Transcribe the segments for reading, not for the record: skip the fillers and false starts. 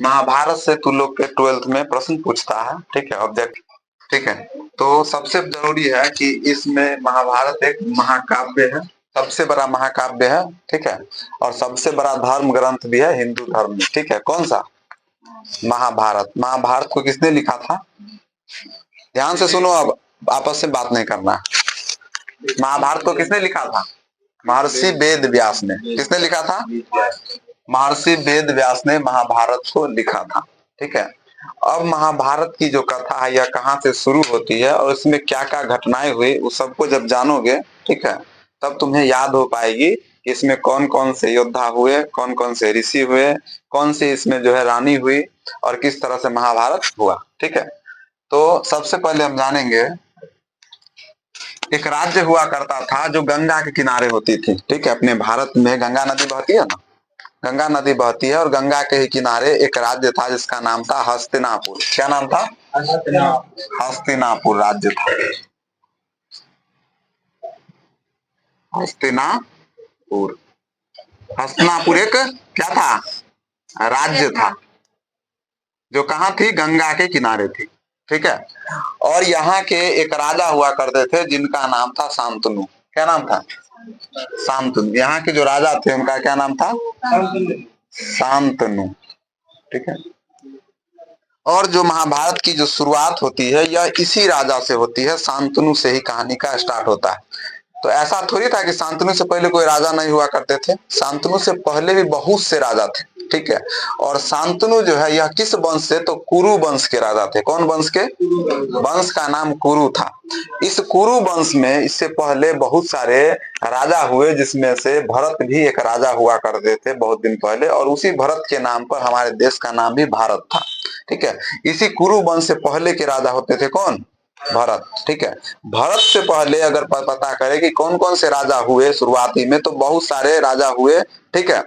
महाभारत से तू लोग के 12th में प्रश्न पूछता है, ठीक है, ऑब्जेक्ट, ठीक है। तो सबसे जरूरी है कि इसमें महाभारत एक महाकाव्य है, सबसे बड़ा महाकाव्य है, ठीक है, और सबसे बड़ा धर्म ग्रंथ भी है हिंदू धर्म में, ठीक है। कौन सा? महाभारत। महाभारत को किसने लिखा था? ध्यान से सुनो, अब आपस में बात नहीं करना। महाभारत को किसने लिखा था? महर्षि वेद व्यास ने। किसने लिखा था? महर्षि वेद व्यास ने महाभारत को लिखा था, ठीक है। अब महाभारत की जो कथा है यह कहाँ से शुरू होती है और इसमें क्या क्या घटनाएं हुई, उस सबको जब जानोगे, ठीक है, तब तुम्हें याद हो पाएगी कि इसमें कौन कौन से योद्धा हुए, कौन कौन से ऋषि हुए, कौन सी इसमें जो है रानी हुई और किस तरह से महाभारत हुआ, ठीक है। तो सबसे पहले हम जानेंगे, एक राज्य हुआ करता था जो गंगा के किनारे होती थी, ठीक है। अपने भारत में गंगा नदी बहती है ना, गंगा नदी बहती है और गंगा के ही किनारे एक राज्य था जिसका नाम था हस्तिनापुर। क्या नाम था? हस्तिनापुर राज्य था। हस्तिनापुर। हस्तिनापुर एक क्या था? राज्य था, जो कहाँ थी? गंगा के किनारे थी, ठीक है। और यहाँ के एक राजा हुआ करते थे जिनका नाम था शांतनु। क्या नाम था? शांतनु। यहाँ के जो राजा थे उनका क्या नाम था? शांतनु, ठीक है। और जो महाभारत की जो शुरुआत होती है यह इसी राजा से होती है, शांतनु से ही कहानी का स्टार्ट होता है। तो ऐसा थोड़ी था कि शांतनु से पहले कोई राजा नहीं हुआ करते थे, शांतनु से पहले भी बहुत से राजा थे, ठीक है। और शांतनु जो है यह किस वंश से? तो कुरु वंश के राजा थे। कौन वंश के? वंश का नाम कुरु था। इस कुरु वंश में इससे पहले बहुत सारे राजा हुए, जिसमें से भरत भी एक राजा हुआ करते थे बहुत दिन पहले, और उसी भरत के नाम पर हमारे देश का नाम भी भारत था, ठीक है। इसी कुरु वंश से पहले के राजा होते थे कौन? भरत, ठीक है। भरत से पहले अगर पता करें कि कौन कौन से राजा हुए शुरुआती में, तो बहुत सारे राजा हुए, ठीक है।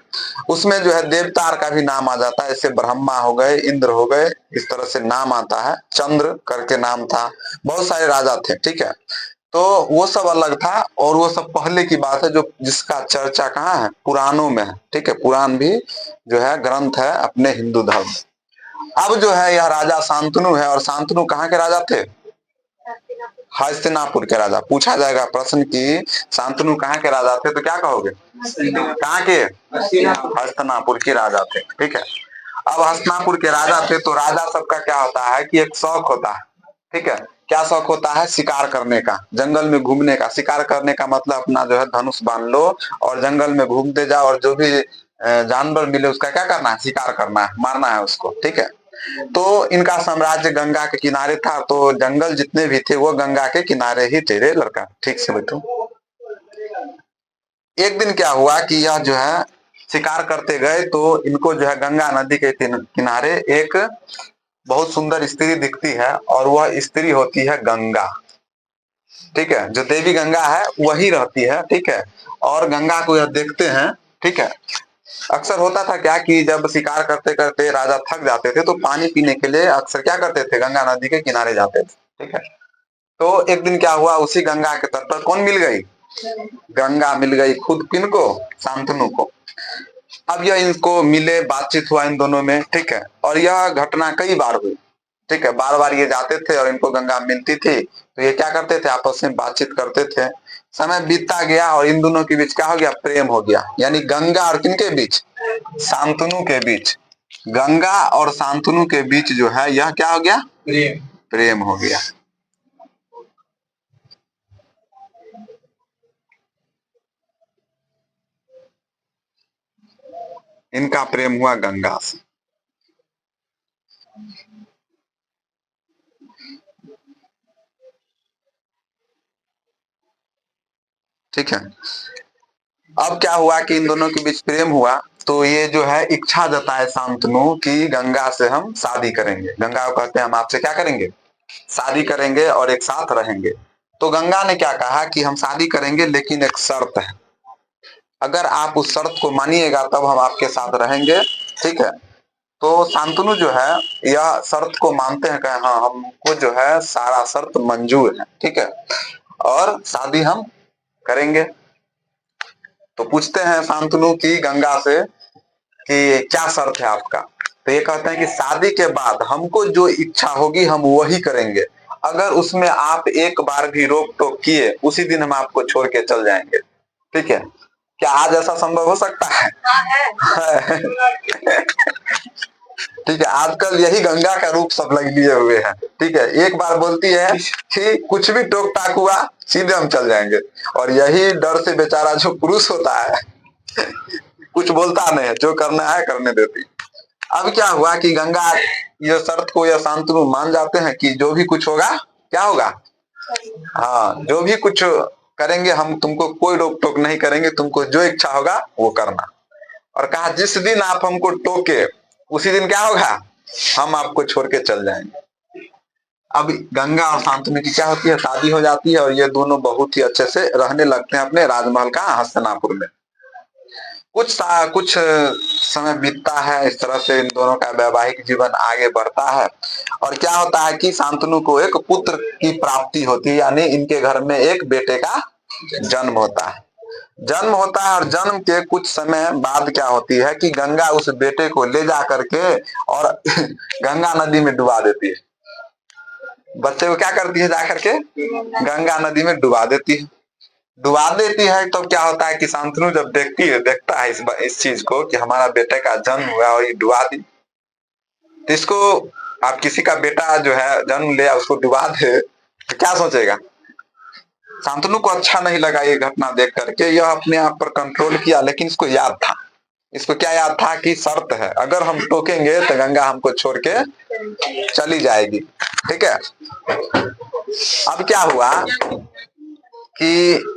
उसमें जो है देवतार का भी नाम आ जाता है, जैसे ब्रह्मा हो गए, इंद्र हो गए, इस तरह से नाम आता है। चंद्र करके नाम था, बहुत सारे राजा थे, ठीक है। तो वो सब अलग था और वो सब पहले की बात है, जो जिसका चर्चा कहाँ है? पुराणों में है, ठीक है। पुराण भी जो है ग्रंथ है अपने हिंदू धर्म। अब जो है यह राजा शांतनु है, और शांतनु कहाँ के राजा थे? हस्तिनापुर के राजा। पूछा जाएगा प्रश्न कि शांतनु कहाँ के राजा थे, तो क्या कहोगे? कहाँ के? हस्तिनापुर के राजा थे, ठीक है। अब हस्तिनापुर के राजा थे तो राजा सबका क्या होता है कि एक शौक होता है, ठीक है। क्या शौक होता है? शिकार करने का, जंगल में घूमने का। शिकार करने का मतलब अपना जो है धनुष बांध लो और जंगल में घूमते जाओ, और जो भी जानवर मिले उसका क्या करना है? शिकार करना है, मारना है उसको, ठीक है। तो इनका साम्राज्य गंगा के किनारे था, तो जंगल जितने भी थे वो गंगा के किनारे ही थे। रे लड़का, ठीक से बैठो। एक दिन क्या हुआ कि यह जो है शिकार करते गए, तो इनको जो है गंगा नदी के किनारे एक बहुत सुंदर स्त्री दिखती है, और वह स्त्री होती है गंगा, ठीक है। जो देवी गंगा है वही रहती है, ठीक है। और गंगा को यह देखते हैं, ठीक है। अक्सर होता था क्या कि जब शिकार करते करते राजा थक जाते थे तो पानी पीने के लिए अक्सर क्या करते थे? गंगा नदी के किनारे जाते थे, ठीक है। तो एक दिन क्या हुआ, उसी गंगा के तट पर कौन मिल गई? गंगा मिल गई खुद। किनको? शांतनु को। अब यह इनको मिले, बातचीत हुआ इन दोनों में, ठीक है। और यह घटना कई बार हुई, ठीक है। बार बार ये जाते थे और इनको गंगा मिलती थी, तो ये क्या करते थे? आपस में बातचीत करते थे। समय बीतता गया और इन दोनों के बीच क्या हो गया? प्रेम हो गया। यानी गंगा और किनके बीच? शांतनु के बीच। गंगा और शांतनु के बीच जो है यह क्या हो गया? प्रेम। प्रेम हो गया। इनका प्रेम हुआ गंगा से। ठीक है। अब क्या हुआ कि इन दोनों के बीच प्रेम हुआ, तो ये जो है इच्छा जताए शांतनु कि गंगा से हम शादी करेंगे। गंगा को कहते हैं हम आपसे क्या करेंगे? शादी करेंगे और एक साथ रहेंगे। तो गंगा ने क्या कहा कि हम शादी करेंगे, लेकिन एक शर्त है, अगर आप उस शर्त को मानिएगा तब हम आपके साथ रहेंगे, ठीक है। तो शांतनु जो है यह शर्त को मानते हैं, कहे हाँ हमको जो है सारा शर्त मंजूर है, ठीक है, और शादी हम करेंगे। तो पूछते हैं शांतनु की गंगा से कि क्या शर्त है आपका? तो ये कहते हैं कि शादी के बाद हमको जो इच्छा होगी हम वही करेंगे, अगर उसमें आप एक बार भी रोक टोक किए उसी दिन हम आपको छोड़ के चल जाएंगे। ठीक है, क्या आज ऐसा संभव हो सकता है? ठीक है, आजकल यही गंगा का रूप सब लग लिए हुए हैं। ठीक है, एक बार बोलती है कि कुछ भी टोक टाक हुआ सीधे हम चल जाएंगे, और यही डर से बेचारा जो पुरुष होता है कुछ बोलता नहीं है, जो करना है करने देती। अब क्या हुआ कि गंगा ये शर्त को या शांतनु मान जाते हैं कि जो भी कुछ होगा क्या होगा, हाँ जो भी कुछ करेंगे हम तुमको कोई रोक टोक नहीं करेंगे, तुमको जो इच्छा होगा वो करना। और कहा जिस दिन आप हमको टोके उसी दिन क्या होगा, हम आपको छोड़ के चल जाएंगे। अब गंगा और शांतनु की क्या होती है, शादी हो जाती है और ये दोनों बहुत ही अच्छे से रहने लगते हैं अपने राजमहल का हस्तिनापुर में। कुछ समय बीतता है, इस तरह से इन दोनों का वैवाहिक जीवन आगे बढ़ता है। और क्या होता है कि शांतनु को एक पुत्र की प्राप्ति होती है, यानी इनके घर में एक बेटे का जन्म होता है। जन्म होता है और जन्म के कुछ समय बाद क्या होती है कि गंगा उस बेटे को ले जा करके और गंगा नदी में डुबा देती है। बच्चे को क्या करती है, जाकर के गंगा नदी में डुबा देती है। डुबा देती है तो क्या होता है कि शांतनु जब देखता है इस चीज को कि हमारा बेटे का जन्म हुआ और ये डुबा दी, तो इसको आप किसी का बेटा जो है जन्म ले उसको डुबा दे तो क्या सोचेगा। शांतनु को अच्छा नहीं लगा ये घटना देख करके, यह अपने आप पर कंट्रोल किया, लेकिन इसको याद था, इसको क्या याद था कि शर्त है अगर हम टोकेंगे तो गंगा हमको छोड़ के चली जाएगी। ठीक है, अब क्या हुआ कि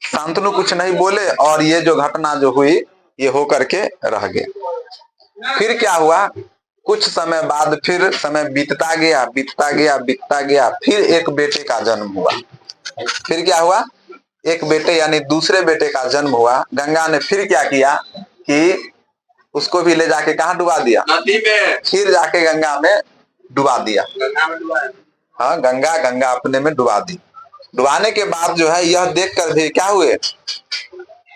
शांतनु कुछ नहीं बोले और ये जो घटना जो हुई ये हो करके रह गया। फिर क्या हुआ, कुछ समय बाद फिर समय बीतता गया बीतता गया बीतता गया, फिर एक बेटे का जन्म हुआ। फिर क्या हुआ, एक बेटे यानी दूसरे बेटे का जन्म हुआ। गंगा ने फिर क्या किया कि उसको भी ले जाके कहाँ डुबा दिया, नदी में। फिर जाके गंगा में डुबा दिया। हाँ, गंगा अपने में डुबा दी। डुबाने के बाद जो है यह देख कर भी क्या हुए,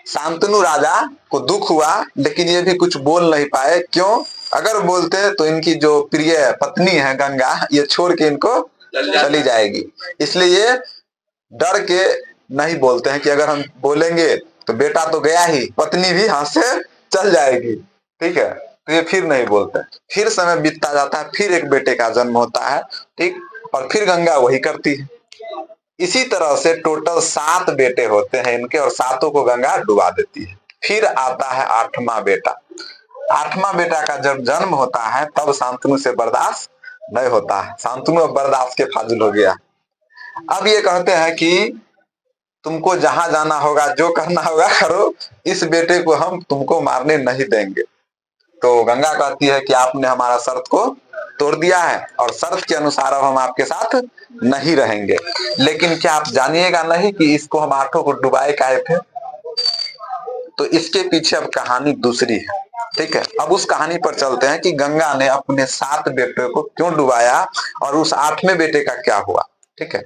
शांतनु राजा को दुख हुआ, लेकिन ये भी कुछ बोल नहीं पाए। क्यों, अगर बोलते तो इनकी जो प्रिय पत्नी है गंगा ये छोड़ के इनको चली जाएगी, इसलिए ये डर के नहीं बोलते हैं कि अगर हम बोलेंगे तो बेटा तो गया ही, पत्नी भी हाथ से चल जाएगी। ठीक है, तो ये फिर नहीं बोलते। फिर समय बीतता जाता है, फिर एक बेटे का जन्म होता है। ठीक, और फिर गंगा वही करती है। इसी तरह से टोटल 7 बेटे होते हैं इनके, और सातों को गंगा डुबा देती है। फिर आता है 8वां बेटा। 8वां बेटा का जब जन्म होता है तब शांतनु से बर्दाश्त नहीं होता है, शांतनु अब बर्दाश्त के फाजिल हो गया। अब ये कहते हैं कि तुमको जहां जाना होगा जो करना होगा करो, इस बेटे को हम तुमको मारने नहीं देंगे। तो गंगा कहती है कि आपने हमारा शर्त को तोड़ दिया है और शर्त के अनुसार अब हम आपके साथ नहीं रहेंगे, लेकिन क्या आप जानिएगा नहीं कि इसको हम 8 को डुबाए काहे थे। तो इसके पीछे अब कहानी दूसरी है। ठीक है, अब उस कहानी पर चलते हैं कि गंगा ने अपने 7 बेटे को क्यों डुबाया और उस 8वें बेटे का क्या हुआ। ठीक है,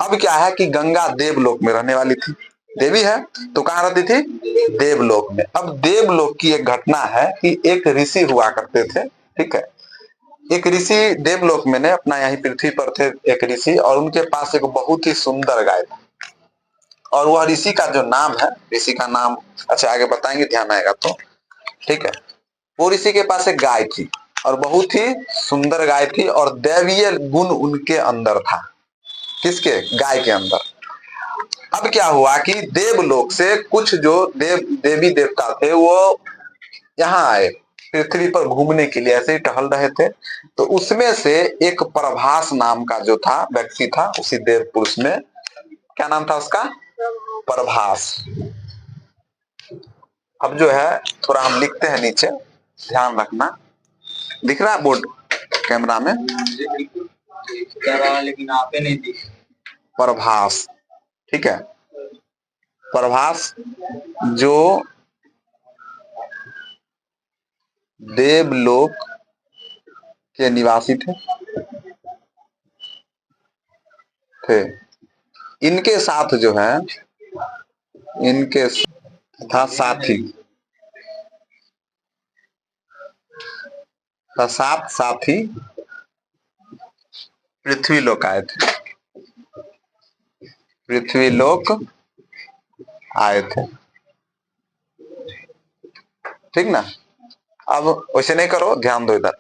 अब क्या है कि गंगा देवलोक में रहने वाली थी, देवी है तो कहाँ रहती थी, देवलोक में। अब देवलोक की एक घटना है कि एक ऋषि हुआ करते थे। ठीक है, एक ऋषि देवलोक में ने अपना यही पृथ्वी पर थे एक ऋषि, और उनके पास एक बहुत ही सुंदर गाय था। और वह ऋषि का जो नाम है, ऋषि का नाम अच्छा आगे बताएंगे ध्यान आएगा तो। ठीक है, वो ऋषि के पास एक गाय थी और बहुत ही सुंदर गाय थी, और दैवीय गुण उनके अंदर था। किसके, गाय के अंदर। अब क्या हुआ कि देवलोक से कुछ जो देवी देवता थे वो यहाँ आए पृथ्वी पर घूमने के लिए, ऐसे ही टहल रहे थे। तो उसमें से एक प्रभास नाम का जो था व्यक्ति था उसी देव पुरुष में, क्या नाम था उसका, प्रभास। अब जो है थोड़ा हम लिखते हैं नीचे, ध्यान रखना। दिख रहा है बोर्ड कैमरा में, लेकिन आपे नहीं दिख। प्रभास, ठीक है, प्रभास जो देवलोक के निवासी थे। इनके साथ जो है, इनके था साथी, साथ साथ ही पृथ्वी लोक आए थे, पृथ्वी लोक आए थे। ठीक ना। अब वैसे नहीं करो, ध्यान दो इधर।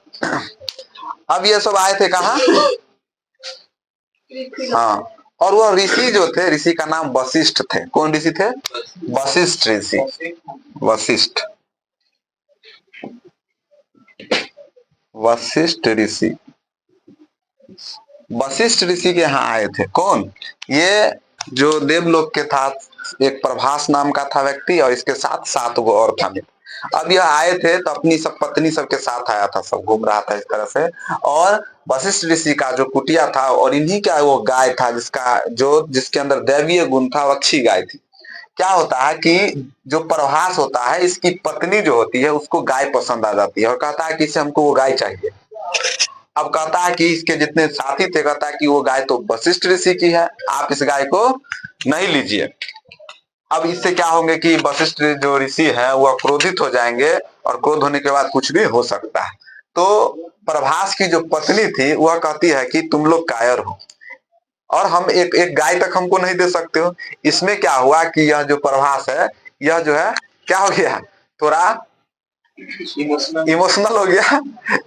अब ये सब आए थे कहाँ? हाँ, और वो ऋषि जो थे, ऋषि का नाम वशिष्ठ थे। कौन ऋषि थे? वशिष्ठ ऋषि। वशिष्ठ, वशिष्ठ ऋषि, वशिष्ठ ऋषि के यहाँ आए थे। कौन? ये जो देवलोक के था, एक प्रभास नाम का था व्यक्ति, और इसके साथ 7 गो और था मित्र। अब यह आए थे तो अपनी सब पत्नी सबके साथ आया था, सब घूम रहा था इस तरह से। और वशिष्ठ ऋषि का जो कुटिया था, और इन्हीं का वो गाय था, जिसके अंदर दैवीय गुण था, वो अच्छी गाय थी। क्या होता है कि जो प्रभास होता है, इसकी पत्नी जो होती है उसको गाय पसंद आ जाती है, और कहता है कि इसे हमको वो गाय चाहिए। अब कहता है कि इसके जितने साथी थे, कहता है कि वो गाय तो वशिष्ठ ऋषि की है, आप इस गाय को नहीं लीजिए। अब इससे क्या होंगे कि वशिष्ठ जो ऋषि है वह क्रोधित हो जाएंगे, और क्रोध होने के बाद कुछ भी हो सकता है। तो प्रभास की जो पत्नी थी वह कहती है कि तुम लोग कायर हो, और हम एक एक गाय तक हमको नहीं दे सकते हो। इसमें क्या हुआ कि यह जो प्रभास है, यह जो है क्या हो गया, थोड़ा इमोशनल हो गया।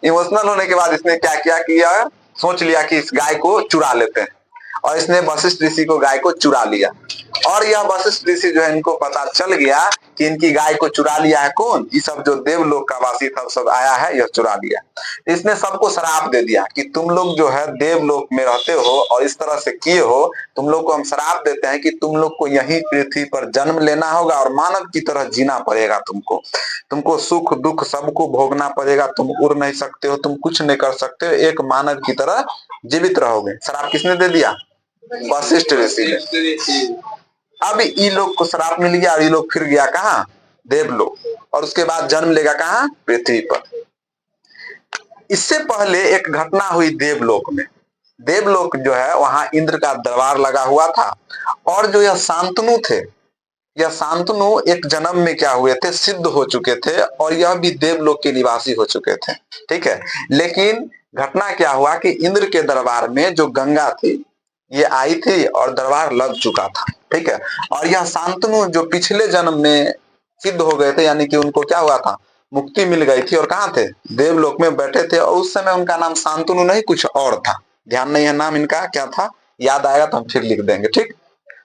इमोशनल होने के बाद इसने क्या किया कि यह सोच लिया कि इस गाय को चुरा लेते हैं, और इसने वशिष्ठ ऋषि को गाय को चुरा लिया। और यह वशिष्ठ ऋषि जो है, इनको पता चल गया कि इनकी गाय को चुरा लिया है कौन? ये सब जो देवलोक का वासी था सब आया है, यह चुरा लिया। इसने सबको श्राप दे दिया कि तुम लोग जो है देवलोक में रहते हो और इस तरह से किए हो, तुम लोग को हम श्राप देते हैं कि तुम लोग को यही पृथ्वी पर जन्म लेना होगा, और मानव की तरह जीना पड़ेगा। तुमको तुमको सुख दुख सबको भोगना पड़ेगा। तुम उड़ नहीं सकते हो, तुम कुछ नहीं कर सकते हो, एक मानव की तरह जीवित रहोगे। श्राप किसने दे दिया? वशिष्ठ ऋषि ने। अब ई लोग को श्राप मिल गया, और ये लोग फिर गया कहाँ? देवलोक। और उसके बाद जन्म लेगा कहाँ? पृथ्वी पर। इससे पहले एक घटना हुई देवलोक में। देवलोक जो है वहां इंद्र का दरबार लगा हुआ था, और जो यह शांतनु थे, यह शांतनु एक जन्म में क्या हुए थे? सिद्ध हो चुके थे, और यह भी देवलोक के निवासी हो चुके थे। ठीक है। लेकिन घटना क्या हुआ कि इंद्र के दरबार में जो गंगा थी, ये आई थी और दरबार लग चुका था। ठीक है। और यह शांतनु जो पिछले जन्म में सिद्ध हो गए थे, यानी कि उनको क्या हुआ था? मुक्ति मिल गई थी, और कहाँ थे? देवलोक में बैठे थे। और उस समय उनका नाम शांतनु नहीं, कुछ और था। ध्यान नहीं है नाम इनका क्या था, याद आएगा तो हम फिर लिख देंगे। ठीक।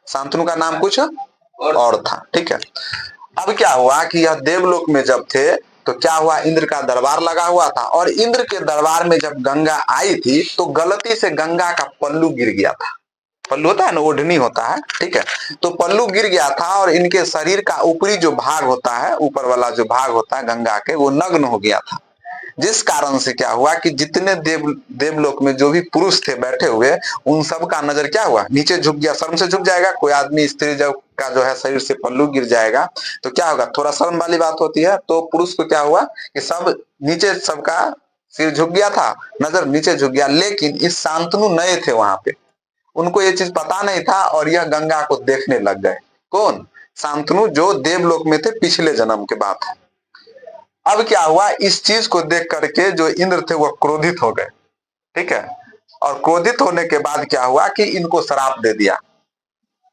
शांतनु का नाम कुछ और था। ठीक है। अब क्या हुआ कि यह देवलोक में जब थे, तो क्या हुआ? इंद्र का दरबार लगा हुआ था, और इंद्र के दरबार में जब गंगा आई थी, तो गलती से गंगा का पल्लू गिर गया था। पल्लू होता है ना, ओढ़नी होता है। ठीक है। तो पल्लू गिर गया था, और इनके शरीर का ऊपरी जो भाग होता है, ऊपर वाला जो भाग होता है गंगा के, वो नग्न हो गया था। जिस कारण से क्या हुआ कि जितने देवलोक में जो भी पुरुष थे बैठे हुए, उन सब का नजर क्या हुआ? नीचे झुक गया। शर्म से झुक जाएगा कोई आदमी, स्त्री जब का जो है शरीर से पल्लू गिर जाएगा तो क्या होगा? थोड़ा शर्म वाली बात होती है। तो पुरुष को क्या हुआ कि सब नीचे, सबका सिर झुक गया था, नजर नीचे झुक गया। लेकिन इस शांतनु नए थे वहां पे, उनको ये चीज पता नहीं था, और यह गंगा को देखने लग गए। कौन? शांतनु, जो देवलोक में थे, पिछले जन्म के बात है। अब क्या हुआ? इस चीज को देख करके जो इंद्र थे वह क्रोधित हो गए। ठीक है। और क्रोधित होने के बाद क्या हुआ कि इनको श्राप दे दिया।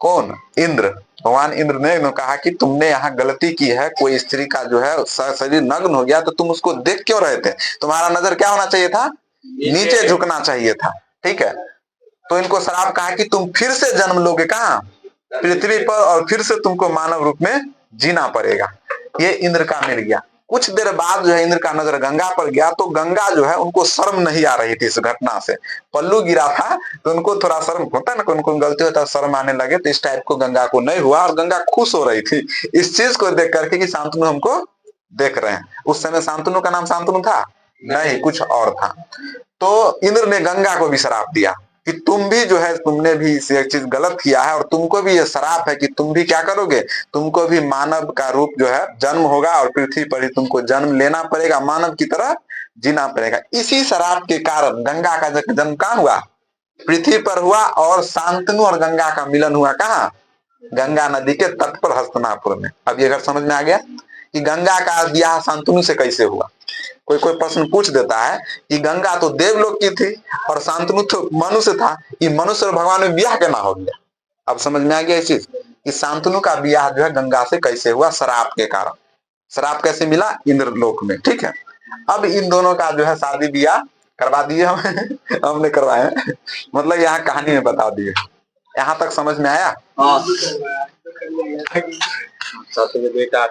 कौन? इंद्र। भगवान इंद्र ने इन्होंने कहा कि तुमने यहाँ गलती की है, कोई स्त्री का जो है शरीर नग्न हो गया, तो तुम उसको देख क्यों रहे थे? तुम्हारा नजर क्या होना चाहिए था? नीचे झुकना चाहिए था। ठीक है। तो इनको श्राप कहा कि तुम फिर से जन्म लोगे कहाँ? पृथ्वी पर, और फिर से तुमको मानव रूप में जीना पड़ेगा। ये इंद्र का मिल गया। कुछ देर बाद जो है इंद्र का नजर गंगा पर गया, तो गंगा जो है उनको शर्म नहीं आ रही थी इस घटना से। पल्लू गिरा था तो उनको थोड़ा शर्म होता है ना, उनको गलती होता है, शर्म आने लगे। तो इस टाइप को गंगा को नहीं हुआ, और गंगा खुश हो रही थी इस चीज को देख करके कि शांतनु हमको देख रहे हैं। उस समय शांतनु का नाम शांतनु था नहीं, कुछ और था। तो इंद्र ने गंगा को भी श्राप दिया कि तुम भी जो है, तुमने भी ये चीज गलत किया है, और तुमको भी ये श्राप है कि तुम भी क्या करोगे? तुमको भी मानव का रूप जो है जन्म होगा, और पृथ्वी पर ही तुमको जन्म लेना पड़ेगा, मानव की तरह जीना पड़ेगा। इसी श्राप के कारण गंगा का जन्म कहाँ हुआ? पृथ्वी पर हुआ। और शांतनु और गंगा का मिलन हुआ कहाँ? गंगा नदी के तट पर, हस्तिनापुर में। अब ये अगर समझ में आ गया कि गंगा का ब्याह शांतनु से कैसे हुआ। कोई कोई प्रश्न पूछ देता है कि गंगा तो देवलोक की थी और शांतनु तो मनुष्य था, ये मनुष्य और भगवान में ब्याह कैसे हो गया? अब समझ में आ गया इस चीज कि शांतनु का ब्याह जो है गंगा से कैसे हुआ? श्राप के कारण। श्राप कैसे मिला? इंद्रलोक में। ठीक है, अब इन दोनों का जो है शादी ब्याह करवा दिए हम हमने करवाए, मतलब यहाँ कहानी में बता दिए। यहाँ तक समझ में आया? हाँ। बेटा